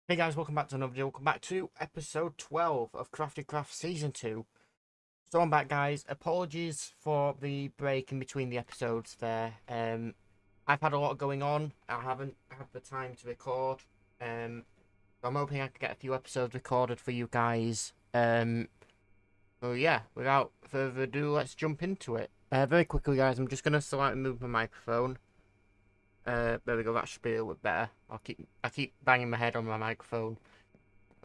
Hey guys, welcome back to another video. Welcome back to episode 12 of Crafty Craft Season 2. So I'm back, guys. Apologies for the break in between the episodes there. I've had a lot going on. I haven't had the time to record. So I'm hoping I can get a few episodes recorded for you guys. So yeah, without further ado, let's jump into it. Very quickly, guys, I'm just going to slightly move my microphone. There we go, that should be a little bit better. I keep banging my head on my microphone.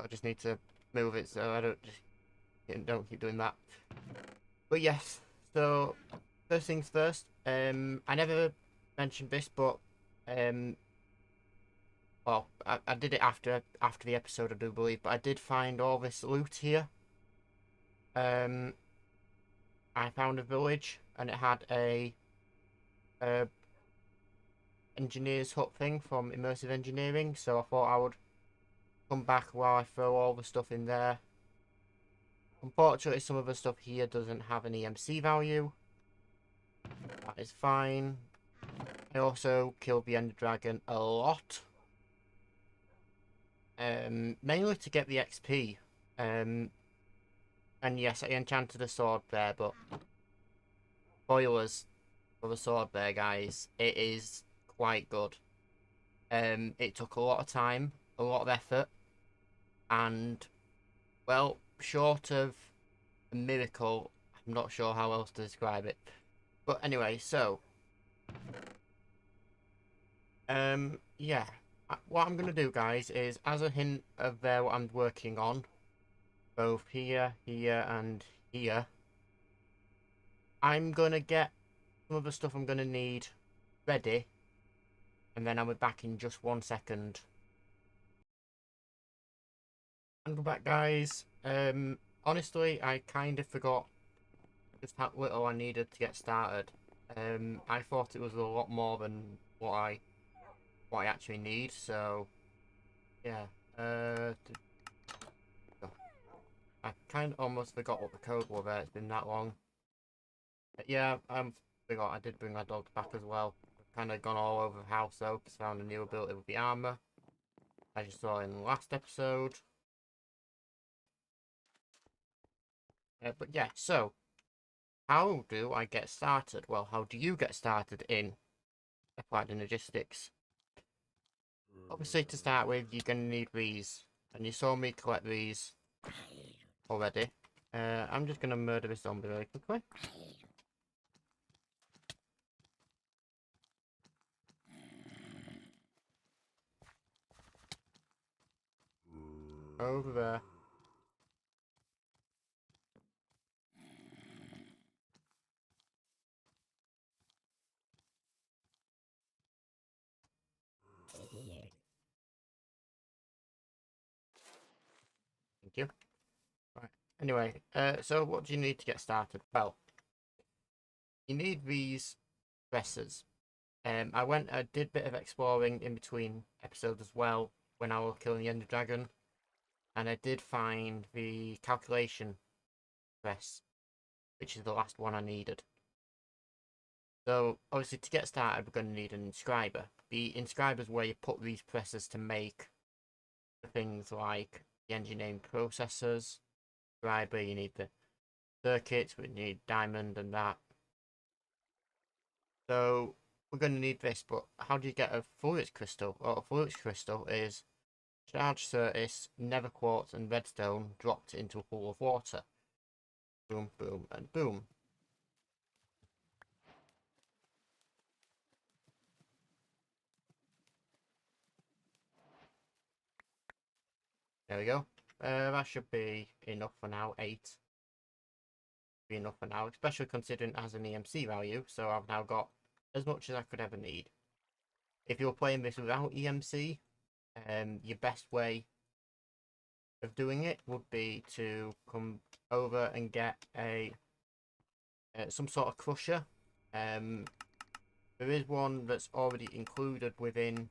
I just need to move it so I don't keep doing that. But yes, so first things first. I never mentioned this, but well, I did it after the episode, I do believe. But I did find all this loot here. I found a village and it had a engineer's hut thing from immersive engineering. So I thought I would come back while I throw all the stuff in there. Unfortunately, some of the stuff here doesn't have an EMC value. That is fine. I also killed the Ender Dragon a lot. Mainly to get the XP. And yes, I enchanted a sword there, but spoilers for the sword there, guys. It is quite good. It took a lot of time, a lot of effort, and, well, short of a miracle, I'm not sure how else to describe it. But anyway, so yeah. What I'm gonna do, guys, is as a hint of what I'm working on, both here, here, and here, I'm gonna get some of the stuff I'm gonna need ready, and then I'll be back in just 1 second. And we're back, guys. Honestly, I kind of forgot just how little I needed to get started. I thought it was a lot more than what I actually need. So yeah. I kind of almost forgot what the code was there. It's been that long. Yeah, forgot I did bring my dogs back as well. I've kind of gone all over the house though, because I found a new ability with the armor. As you saw in the last episode. But yeah, so how do I get started? Well, how do you get started in applied logistics? Obviously, to start with, you're going to need these. And you saw me collect these already. I'm just going to murder this zombie really quickly. Over there. Thank you. Right. Anyway, so what do you need to get started? Well, you need these dressers. I did a bit of exploring in between episodes as well when I was killing the Ender Dragon, and I did find the calculation dress, which is the last one I needed. So obviously to get started, we're going to need an inscriber. The inscriber is where you put these presses to make the things like the engineering processors. Inscriber, you need the circuits, we need diamond and that. So we're going to need this, but how do you get a fluid crystal? Well, a fluid crystal is charged surface, nether quartz, and redstone dropped into a pool of water. Boom, boom, and boom. There we go. That should be enough for now. 8 be enough for now, especially considering it has an EMC value. So I've now got as much as I could ever need. If you're playing this without EMC, your best way of doing it would be to come over and get some sort of crusher. There is one that's already included within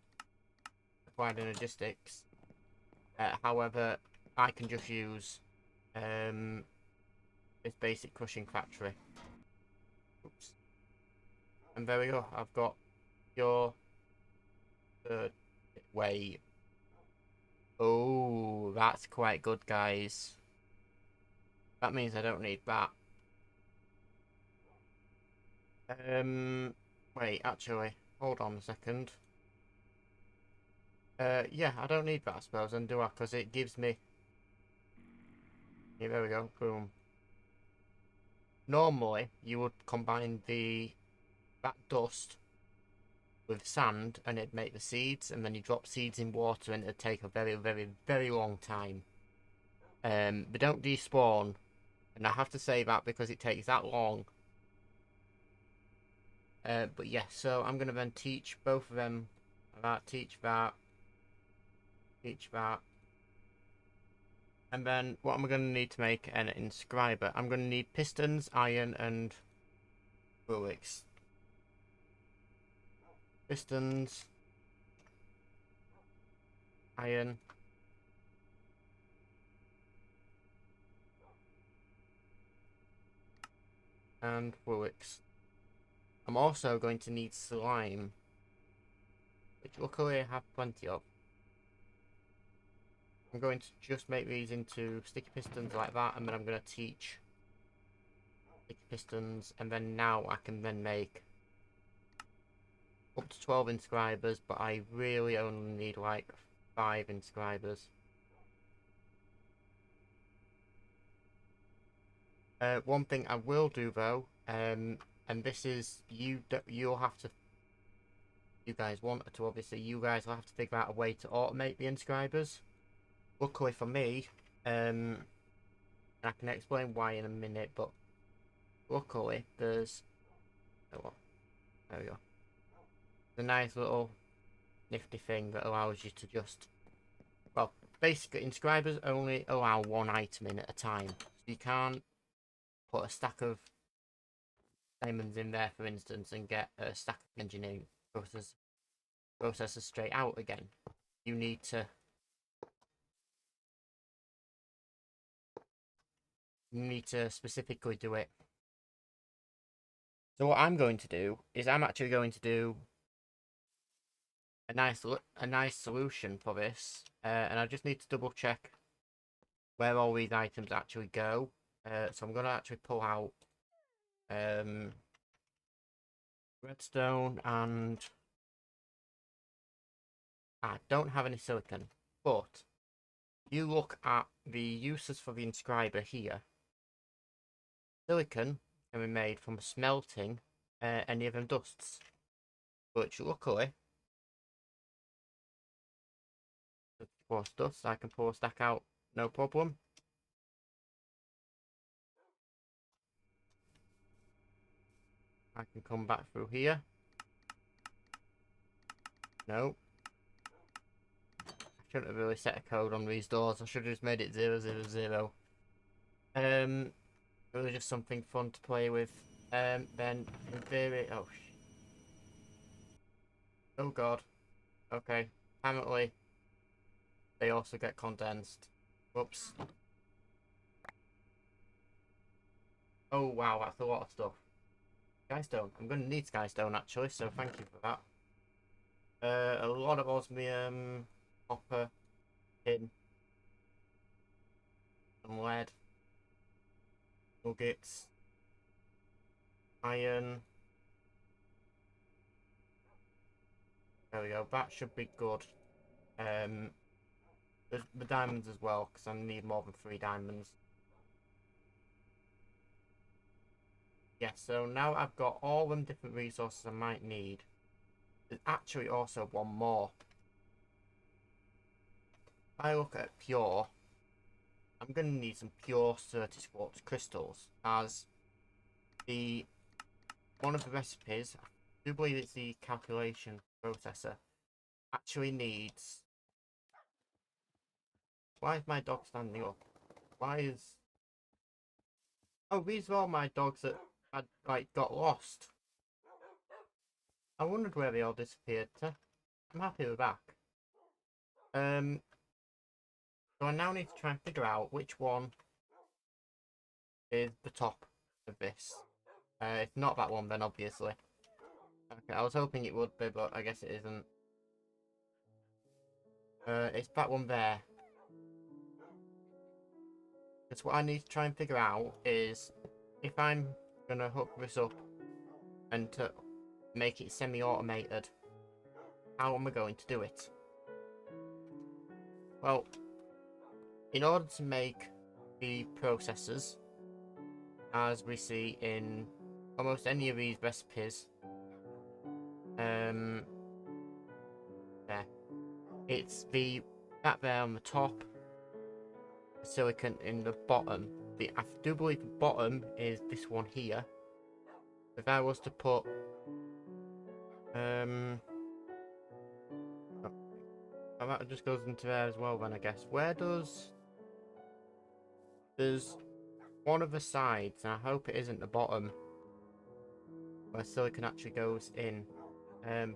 applied logistics. However, I can just use this basic crushing factory. Oops. And there we go. I've got your third way Oh, that's quite good, guys. That means I don't need that. Wait, actually, hold on a second. Yeah, I don't need that, I suppose, then do I? Because it gives me... Yeah, there we go, boom. Normally, you would combine that dust with sand and it'd make the seeds, and then you drop seeds in water and it'd take a very, very, very long time. They don't despawn, and I have to say that because it takes that long. But yeah, so I'm going to then teach both of them that, teach that, teach that. And then what am I going to need to make an inscriber? I'm going to need pistons, iron, and bullocks. Pistons, iron, and bullocks. I'm also going to need slime, which luckily I have plenty of. I'm going to just make these into sticky pistons like that, and then I'm going to teach sticky pistons, and then now I can then make up to 12 inscribers, but I really only need like 5 inscribers. One thing I will do though, and this is you'll have to, you guys want to obviously, you guys will have to figure out a way to automate the inscribers. Luckily for me, I can explain why in a minute, but luckily there's, oh, well, there we go. The nice little nifty thing that allows you to just, well, basically inscribers only allow one item in at a time, so you can't put a stack of diamonds in there, for instance, and get a stack of engineering processors straight out again. You need to specifically do it. So what I'm going to do is I'm actually going to do a nice solution for this, and I just need to double check where all these items actually go. So I'm going to actually pull out redstone, and I don't have any silicon, but you look at the uses for the inscriber here. Silicon can be made from smelting any of them dusts, which luckily, for dust, I can pull a stack out no problem. I can come back through here. No. I shouldn't have really set a code on these doors. I should have just made it 000. It was just something fun to play with. Then in theory, oh god. Okay. Apparently, they also get condensed. Whoops. Oh wow, that's a lot of stuff. Skystone. I'm going to need skystone actually, so thank you for that. A lot of osmium, copper, tin, and lead, nuggets, iron. There we go. That should be good. There's the diamonds as well, because I need more than 3 diamonds. Yeah, so now I've got all them different resources I might need. There's actually also one more. If I look at pure, I'm going to need some pure certis quartz crystals, as one of the recipes, I do believe it's the calculation processor, actually needs... Why is my dog standing up? Why is... Oh, these are all my dogs that had, like, got lost. I wondered where they all disappeared to. I'm happy with that. So I now need to try and figure out which one is the top of this. If not that one, then obviously. Okay, I was hoping it would be, but I guess it isn't. It's that one there. Because what I need to try and figure out is if I'm going to hook this up and to make it semi-automated, how am I going to do it? Well, in order to make the processors, as we see in almost any of these recipes, there, it's that there on the top, the silicon in the bottom. I do believe the bottom is this one here. If I was to put oh, that just goes into there as well then, I guess. There's one of the sides, and I hope it isn't the bottom, where silicon actually goes in.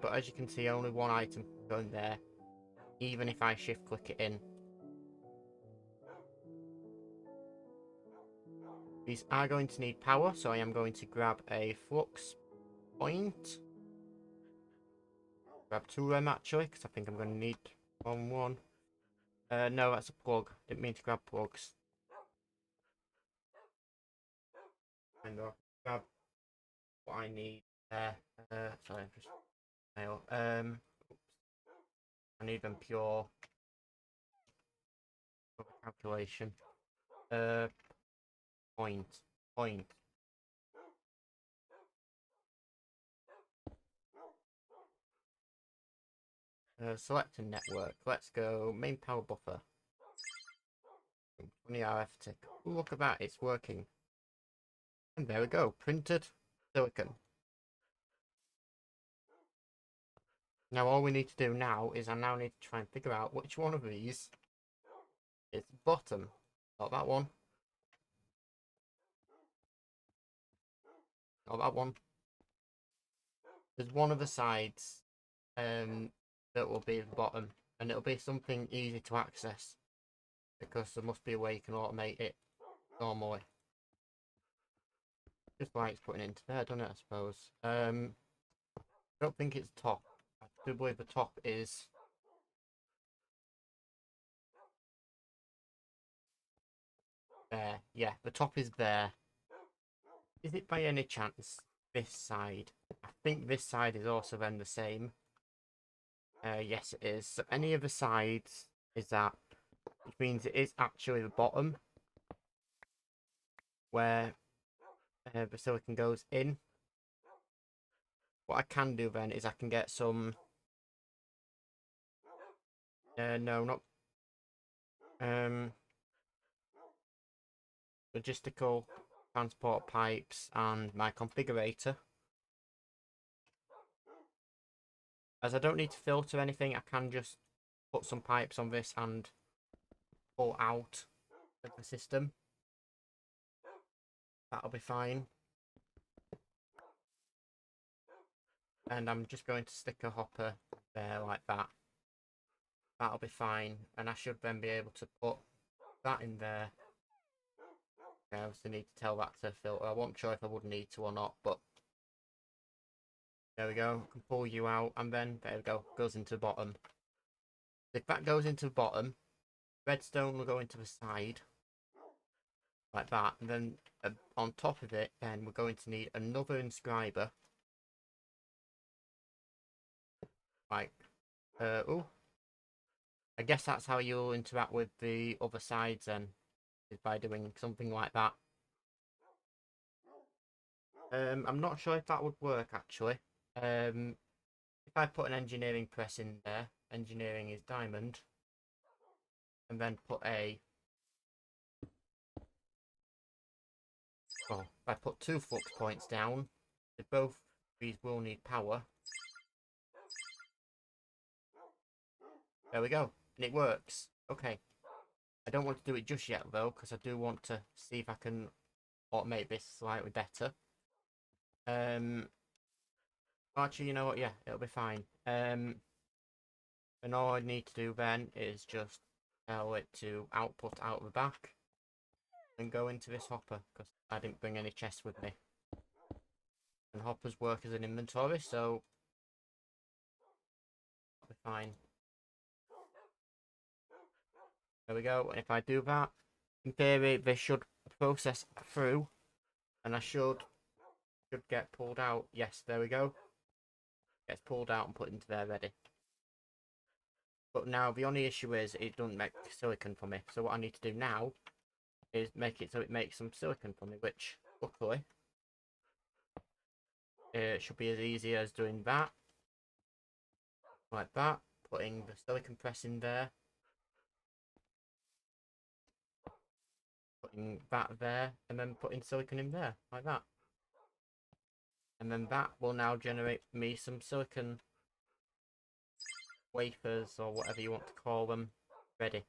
But as you can see, only one item going there, even if I shift click it in. These are going to need power, so I am going to grab a flux point. Grab 2 of them actually, because I think I'm going to need one. No, that's a plug. Didn't mean to grab plugs. And I'll grab what I need there. Sorry, I'm just mail. I need them pure calculation. Point. Select a network. Let's go main power buffer. 20 RF tick. Ooh, look at that, it's working. And there we go, printed silicon. Now all we need to do now is I now need to try and figure out which one of these is bottom. Not that one. Not that one. There's one of the sides that will be the bottom, and it'll be something easy to access because there must be a way you can automate it normally. Just like it's putting into there, doesn't it, I suppose. I don't think it's top. I do believe the top is there. Yeah, the top is there. Is it by any chance this side? I think this side is also then the same. Yes, it is. So any of the sides is that, which means it is actually the bottom where the silicon goes in. What I can do then is I can get some. No, not. Logistical transport pipes and my configurator. As I don't need to filter anything, I can just put some pipes on this and pull out of the system. That'll be fine. And I'm just going to stick a hopper there like that. That'll be fine. And I should then be able to put that in there. Okay, I obviously need to tell that to filter. I wasn't sure if I would need to or not, but there we go. I can pull you out, and then there we go. Goes into the bottom. If that goes into the bottom, redstone will go into the side like that, and then on top of it, then we're going to need another inscriber. Like, oh, I guess that's how you'll interact with the other sides then, is by doing something like that. I'm not sure if that would work actually. If I put an engineering press in there, engineering is diamond, and then put a, if I put 2 flux points down, both these will need power. There we go, and it works. Okay, I don't want to do it just yet though, because I do want to see if I can automate this slightly better. Actually, you know what? Yeah, it'll be fine. And all I need to do then is just tell it to output out the back and go into this hopper, because I didn't bring any chests with me. And hoppers work as an inventory, so it'll be fine. There we go. And if I do that, in theory, they should process through, and I should get pulled out. Yes, there we go. Gets pulled out and put into there ready. But now the only issue is it doesn't make silicon for me. So what I need to do now is make it so it makes some silicon for me, which luckily it should be as easy as doing that, like that, putting the silicon press in there, putting that there, and then putting silicon in there, like that. And then that will now generate me some silicon wafers, or whatever you want to call them, ready.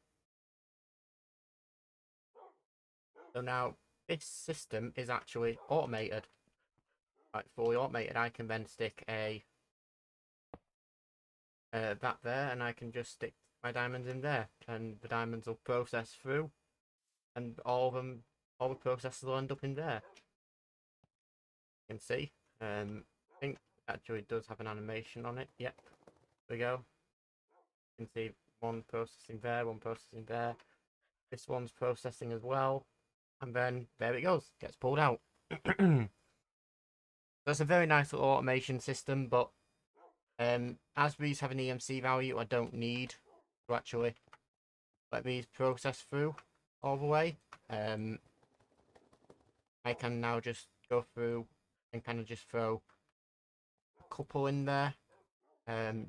So now this system is actually automated, like fully automated. I can then stick a that there, and I can just stick my diamonds in there, and the diamonds will process through, and all the processes will end up in there. You can see. I think actually it does have an animation on it. Yep, there we go. You can see one processing there, one processing there. This one's processing as well, and then there it goes, gets pulled out. That's a very nice little automation system, but as these have an EMC value, I don't need to actually let these process through all the way. I can now just go through and kind of just throw a couple in there,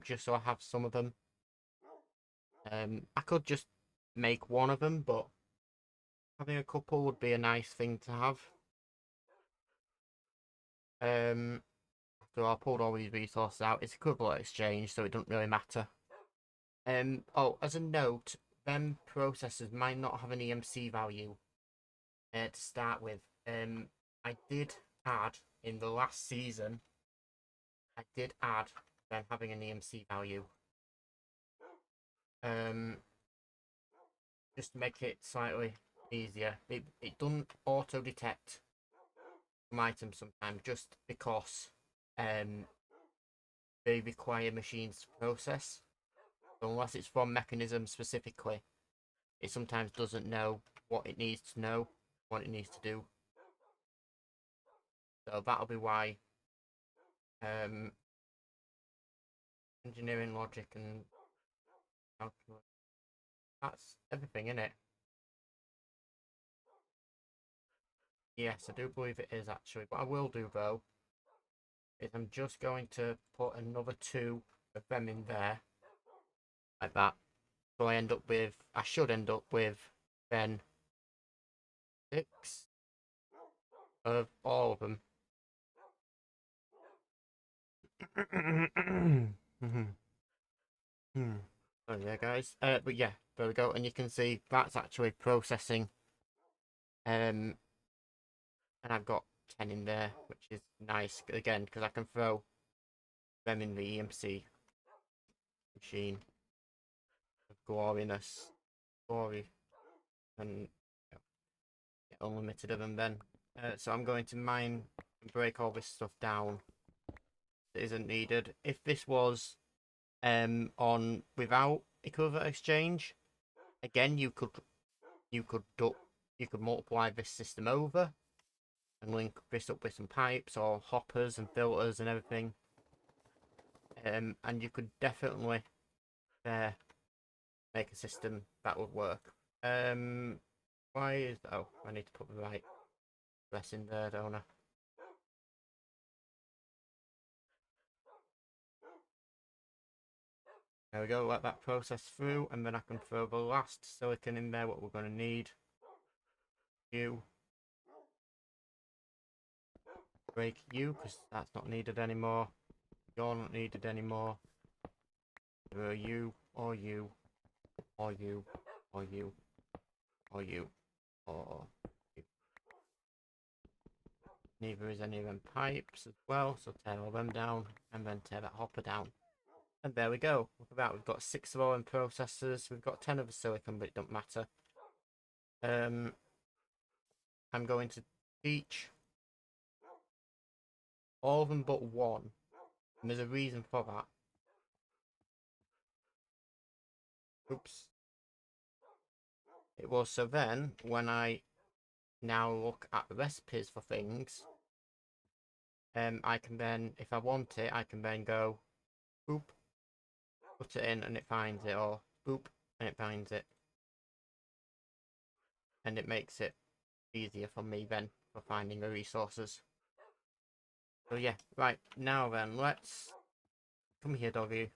just so I have some of them. I could just make one of them, but having a couple would be a nice thing to have. So I'll pull all these resources out. It's equivalent exchange, so it doesn't really matter. Oh, as a note, them processors might not have an EMC value to start with. I did add in the last season. I did add them having an EMC value. Just to make it slightly easier. It doesn't auto detect some items sometimes, just because they require machines to process. So unless it's from mechanism specifically, it sometimes doesn't know what it needs to know, what it needs to do. So that'll be why engineering logic and calculus, that's everything in it. Yes, I do believe it is actually. What I will do though is I'm just going to put another 2 of them in there, like that. So I should end up with then 6 of all of them. Oh yeah, guys. But yeah, there we go, and you can see that's actually processing. And I've got 10 in there, which is nice again because I can throw them in the EMC machine of gloriness, glory, and get unlimited of them then. So I'm going to mine and break all this stuff down that isn't needed. If this was on without equivalent exchange, again you could multiply this system over and link this up with some pipes or hoppers and filters and everything. And you could definitely make a system that would work. Why is oh I need to put the right address in there, don't I? There we go, let that process through, and then I can throw the last silicon in there, what we're going to need. You. Break you, because that's not needed anymore. You're not needed anymore. Either you, or you, or you, or you, or you, or you. Neither is any of them pipes as well, so tear all them down, and then tear that hopper down. And there we go. Look at that. We've got 6 of our own processors. We've got 10 of the silicon, but it don't matter. I'm going to teach all of them but one. And there's a reason for that. Oops. It was so then when I now look at the recipes for things, I can then, if I want it, I can then go boop, put it in and it finds it, or boop and it finds it, and it makes it easier for me then for finding the resources. So yeah, right, now then, let's come here, doggy.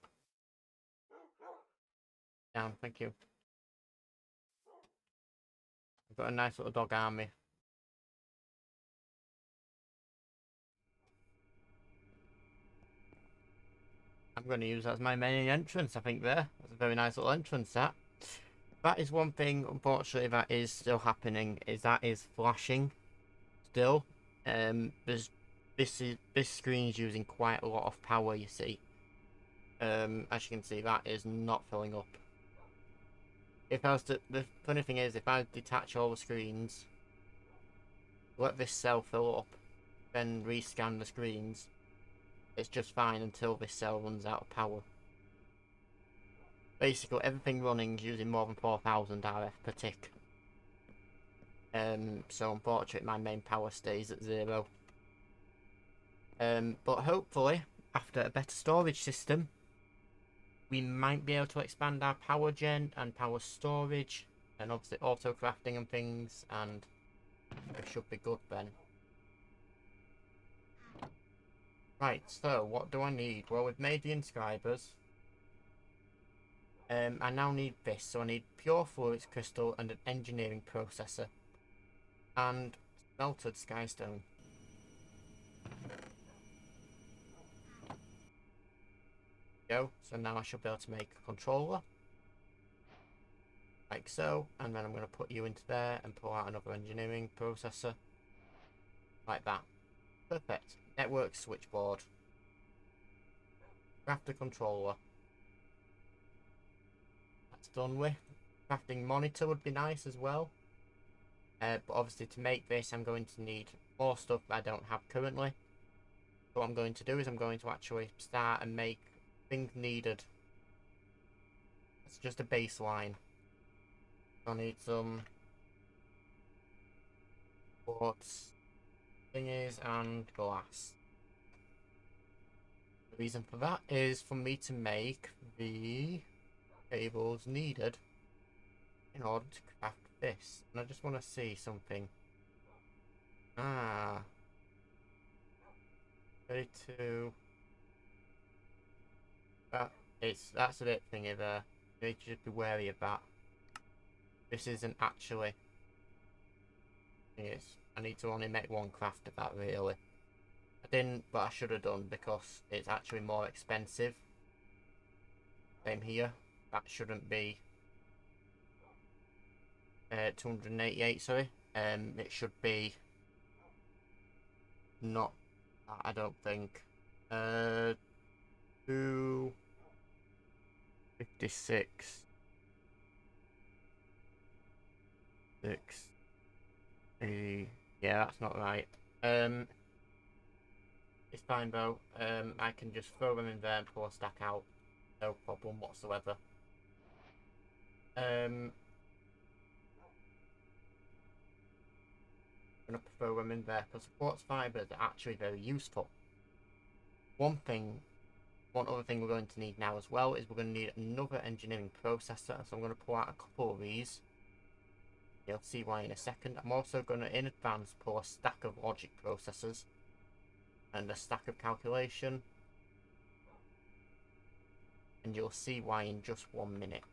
Down, thank you. I've got a nice little dog army. I'm going to use that as my main entrance, I think there. That's a very nice little entrance, that. That is one thing, unfortunately, that is still happening, is that is flashing still. This screen is using quite a lot of power, you see. As you can see, that is not filling up. If I was to, the funny thing is, if I detach all the screens, let this cell fill up, then rescan the screens, it's just fine until this cell runs out of power. Basically, everything running is using more than 4,000 RF per tick. So unfortunately, my main power stays at 0. But hopefully, after a better storage system, we might be able to expand our power gen and power storage, and obviously auto crafting and things, and it should be good then. Right, so what do I need? Well, we've made the inscribers. I now need this, so I need pure fluids crystal and an engineering processor. And melted skystone. Go, so now I should be able to make a controller. Like so, and then I'm going to put you into there and pull out another engineering processor. Like that. Perfect. Network switchboard. Craft a controller. That's done with. Crafting monitor would be nice as well. But obviously to make this I'm going to need more stuff I don't have currently. So what I'm going to do is I'm going to actually start and make things needed. It's just a baseline. I need some quartz thingies and glass. The reason for that is for me to make the cables needed in order to craft this. And I just want to see something. Ah. 32. That's a bit thingy there. You need to just be wary of that. This isn't actually. I need to only make one craft of that really. I didn't, but I should have done because it's actually more expensive. Same here. That shouldn't be 288, sorry. It should be not, I don't think. 256. 6. Yeah, that's not right. It's fine though. I can just throw them in there and pull a stack out. No problem whatsoever. I'm gonna throw them in there because quartz fibers are actually very useful. One other thing we're going to need now as well is we're going to need another engineering processor. So I'm going to pull out a couple of these. You'll see why in a second. I'm also going to, in advance, pull a stack of logic processors and a stack of calculation. And you'll see why in just 1 minute.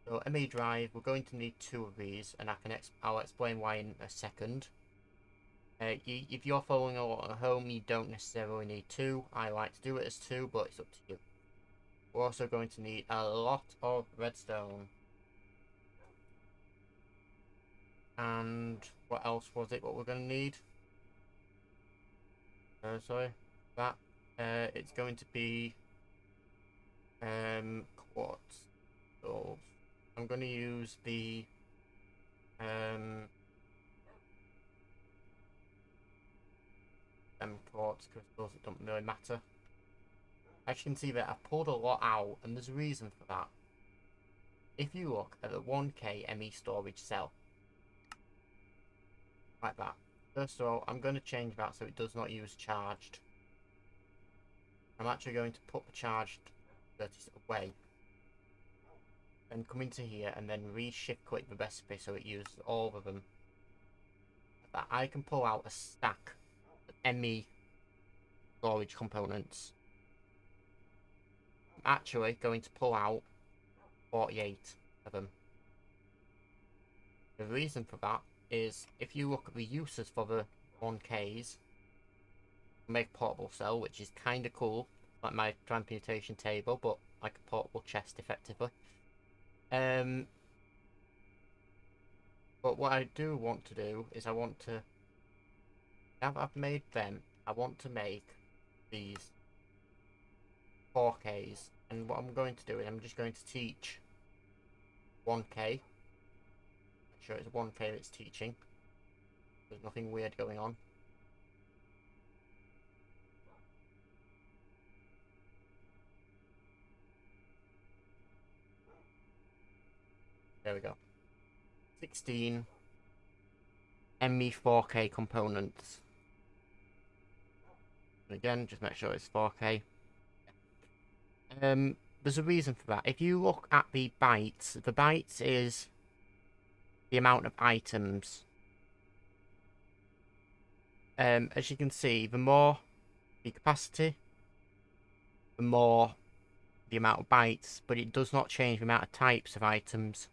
So ME drive, we're going to need 2 of these, and I'll explain why in a second. If you're following along at home, you don't necessarily need 2. I like to do it as 2, but it's up to you. We're also going to need a lot of redstone. And what else was it what we're going to need? Sorry, that. It's going to be quartz. So I'm going to use the quartz crystals. It doesn't really matter. As you can see there, I pulled a lot out, and there's a reason for that. if you look at the 1k ME storage cell, like that. First of all, I'm going to change that so it does not use charged. I'm actually going to put the charged vertices away. Then come into here and then re-shift click the recipe so it uses all of them. That I can pull out a stack of ME storage components. I'm actually going to pull out 48 of them. The reason for that is if you look at the uses for the 1Ks, make a portable cell, which is kind of cool, like my transmutation table, but like a portable chest effectively. But what I do want to do is I want to, now that I've made them, I want to make these 4Ks, and what I'm going to do is I'm just going to teach 1K. Make sure it's 1K that's teaching. There's nothing weird going on. There we go. 16 ME4K components. And again, just make sure it's 4K. There's a reason for that. If you look at the bytes is the amount of items. As you can see, the more the capacity, the more the amount of bytes, but it does not change the amount of types of items.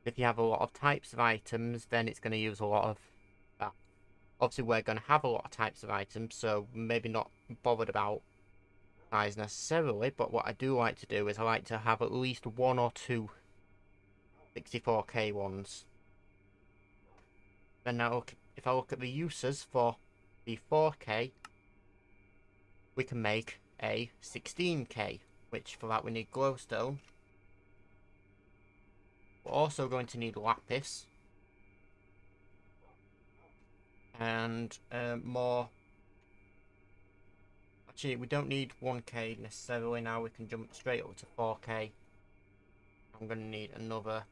If you have a lot of types of items, then it's going to use a lot of that. Obviously, we're going to have a lot of types of items, so maybe not bothered about size necessarily, but what I do like to do is I like to have at least one or two 64k ones. Then now, if I look at the uses for the 4k, we can make a 16k, which for that we need glowstone. We're also going to need lapis and more. Actually, we don't need 1k necessarily now. We can jump straight up to 4k. I'm going to need another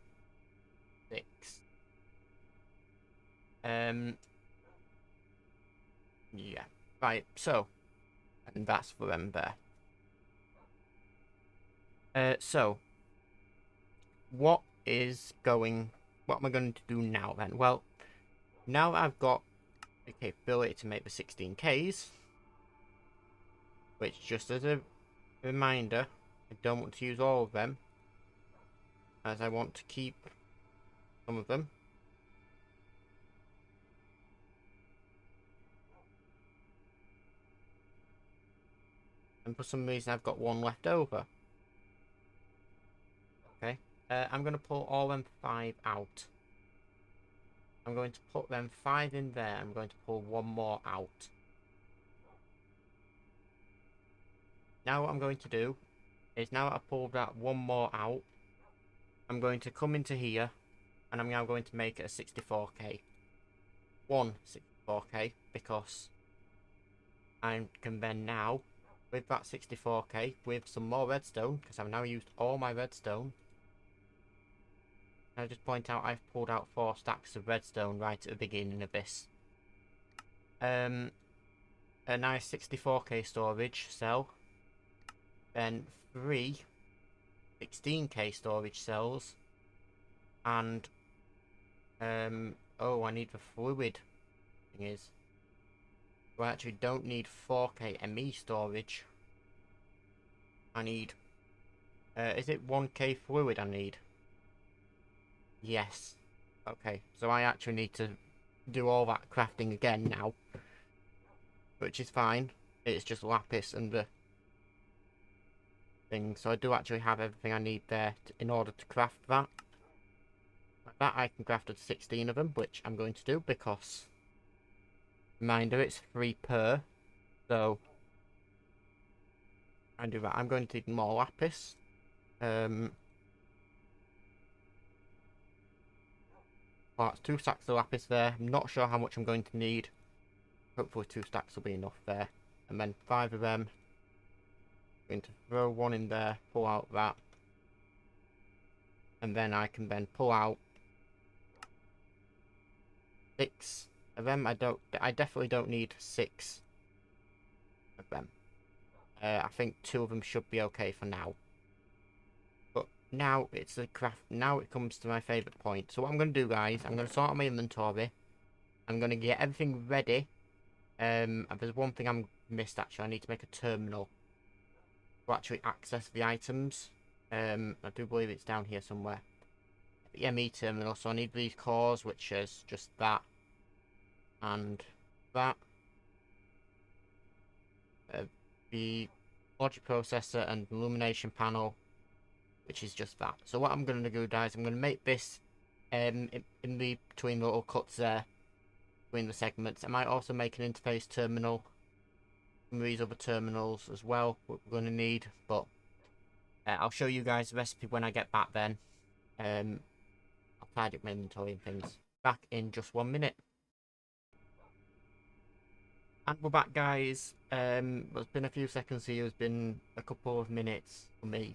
6. Yeah, right. So, and that's for them there. So, what am I going to do now then? Well, now that I've got the capability to make the 16Ks, which just as a reminder, I don't want to use all of them, as I want to keep some of them. And for some reason I've got one left over. Okay, I'm going to pull all them 5 out. I'm going to put them 5 in there. I'm going to pull one more out. Now what I'm going to do is, now that I've pulled that one more out, I'm going to come into here and I'm now going to make it a 64k. One 64k, because I can then now, with that 64k, with some more redstone, because I've now used all my redstone. I just point out I've pulled out 4 stacks of redstone right at the beginning of this. A nice 64k storage cell. Then 3 16k storage cells. And oh, I need the fluid thing is. I actually don't need 4k ME storage. I need is it 1k fluid I need? Yes. Okay, so I actually need to do all that crafting again now, which is fine. It's just lapis and the thing, so I do actually have everything I need there in order to craft that. Like that, I can craft 16 of them, which I'm going to do because, reminder, it's 3 per, so I do that. I'm going to need more lapis. Well, that's 2 stacks of lapis there. I'm not sure how much I'm going to need. Hopefully 2 stacks will be enough there. And then 5 of them. I'm going to throw 1 in there, pull out that. and then I can then pull out 6 of them. I definitely don't need 6 of them. I think 2 of them should be okay for now. But now it's the craft. Now it comes to my favourite point. So what I'm going to do, guys, I'm going to sort out my inventory. I'm going to get everything ready. There's one thing I'm missed actually. I need to make a terminal to actually access the items. I do believe it's down here somewhere. The ME terminal. So I need these cores, which is just that and that. The logic processor and illumination panel, which is just that. So what I'm going to do, guys, I'm going to make this in between the little cuts there, between the segments. I might also make an interface terminal, some of these other terminals as well, what we're going to need, but I'll show you guys the recipe when I get back then. I'll tidy up my inventory and things. Back in just 1 minute. And we're back, guys. It's been a few seconds here. It's been a couple of minutes for me.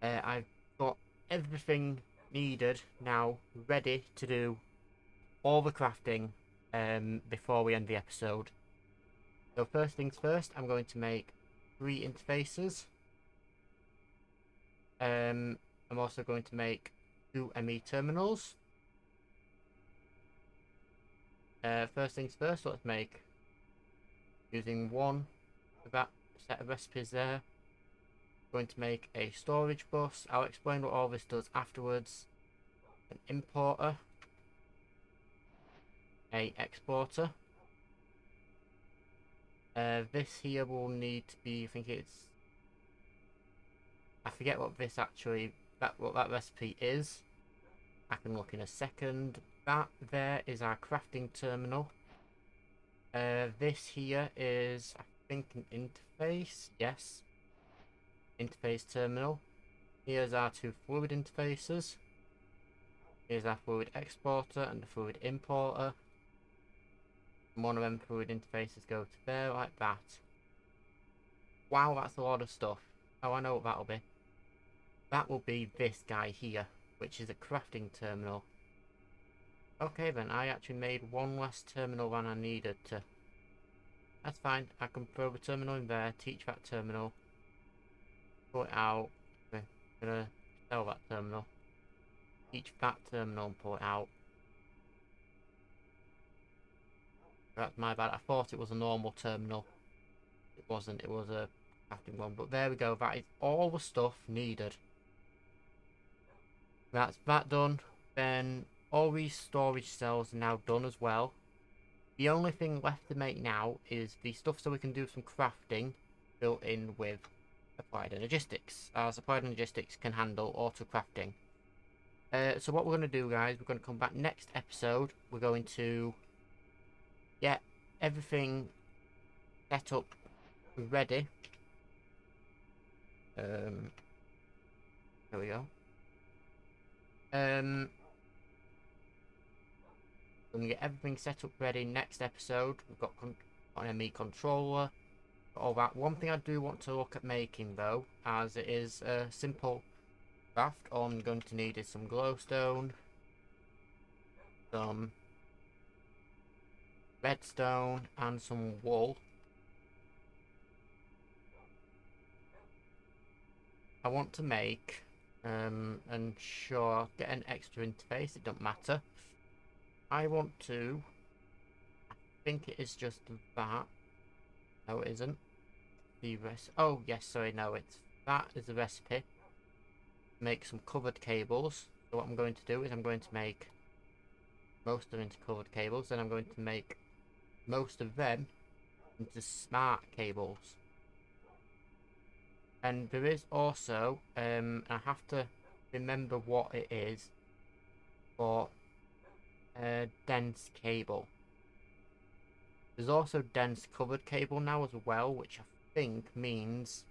I've got everything needed now ready to do all the crafting before we end the episode. So first things first, I'm going to make 3 interfaces. I'm also going to make 2 ME terminals. First things first, let's make, using one of that set of recipes there, going to make a storage bus. I'll explain what all this does afterwards. An importer, a exporter. This here will need to be, I forget what this actually, what that recipe is. I can look in a second. That there is our crafting terminal. This here is, I think, an interface. Yes. Interface terminal. Here's our 2 fluid interfaces. Here's our fluid exporter and the fluid importer. And one of them fluid interfaces go to there like that. Wow, that's a lot of stuff. Oh, I know what that'll be. That will be this guy here, which is a crafting terminal. Okay then, I actually made one less terminal than I needed to. That's fine, I can throw the terminal in there, teach that terminal, pull it out. I'm gonna sell that terminal, teach that terminal and pull it out. That's my bad, I thought it was a normal terminal. It wasn't, it was a crafting one, but there we go, that is all the stuff needed. That's that done. Then all these storage cells are now done as well. The only thing left to make now is the stuff so we can do some crafting built in with Applied Energistics, as Applied Energistics can handle auto crafting. So what we're going to do, guys, we're going to come back next episode. We're going to get everything set up ready. There we go. We're going to get everything set up ready next episode. We've got an ME controller, all that. One thing I do want to look at making though, as it is a simple craft, all I'm going to need is some glowstone, some redstone and some wool. I want to make and sure get an extra interface, it don't matter. I want to, I think it is just that. No, it isn't. The rest. Oh yes, sorry, no, it's that is the recipe. Make some covered cables. So what I'm going to do is I'm going to make most of them into covered cables, then I'm going to make most of them into smart cables. And there is also, I have to remember what it is for dense cable. There's also dense covered cable now as well, which I think means,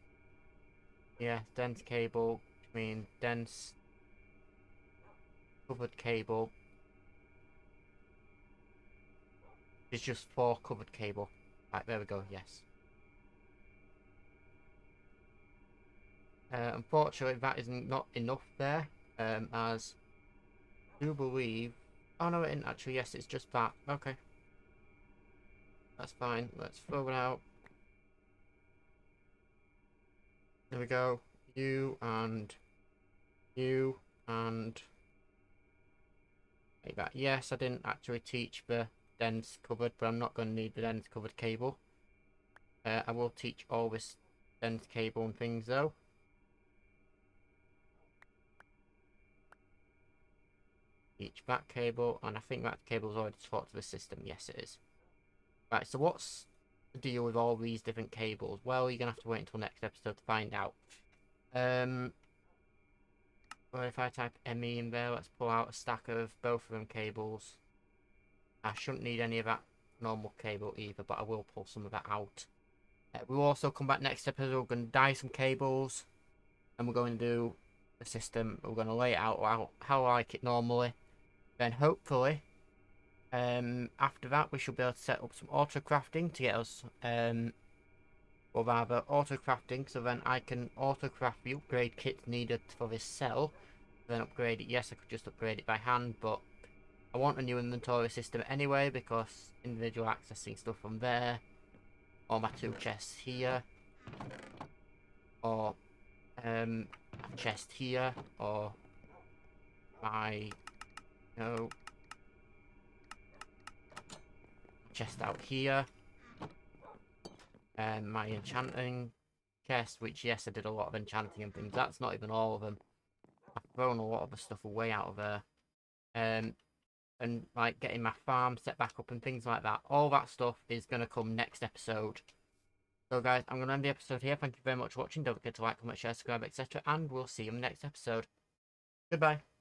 yeah, dense cable, which means dense covered cable is just for covered cable. Right, there we go, yes. Unfortunately, that isn't not enough there. As I do believe. Oh no, it isn't actually. Yes, it's just that. Okay, that's fine. Let's throw it out. There we go. You and like that. Yes, I didn't actually teach the dense covered, but I'm not going to need the dense covered cable. I will teach all this dense cable and things though. Each back cable, and I think that cable is already taught to the system. Yes, it is. Right, so what's the deal with all these different cables? Well, you're going to have to wait until next episode to find out. Well, if I type ME in there, let's pull out a stack of both of them cables. I shouldn't need any of that normal cable either, but I will pull some of that out. We'll also come back next episode. We're going to dye some cables, and we're going to do the system. We're going to lay it out how I like it normally. Then hopefully, after that, we should be able to set up some auto crafting to get us, or rather auto crafting, so then I can auto craft the upgrade kits needed for this cell. Then upgrade it. Yes, I could just upgrade it by hand, but I want a new inventory system anyway because individual accessing stuff from there, or my 2 chests here, or a chest here, or my chest out here, and my enchanting chest, which yes, I did a lot of enchanting and things. That's not even all of them. I've thrown a lot of the stuff away out of there. And like getting my farm set back up and things like that. All that stuff is going to come next episode. So guys, I'm going to end the episode here. Thank you very much for watching. Don't forget to like, comment, share, subscribe, etc. And we'll see you in the next episode. Goodbye.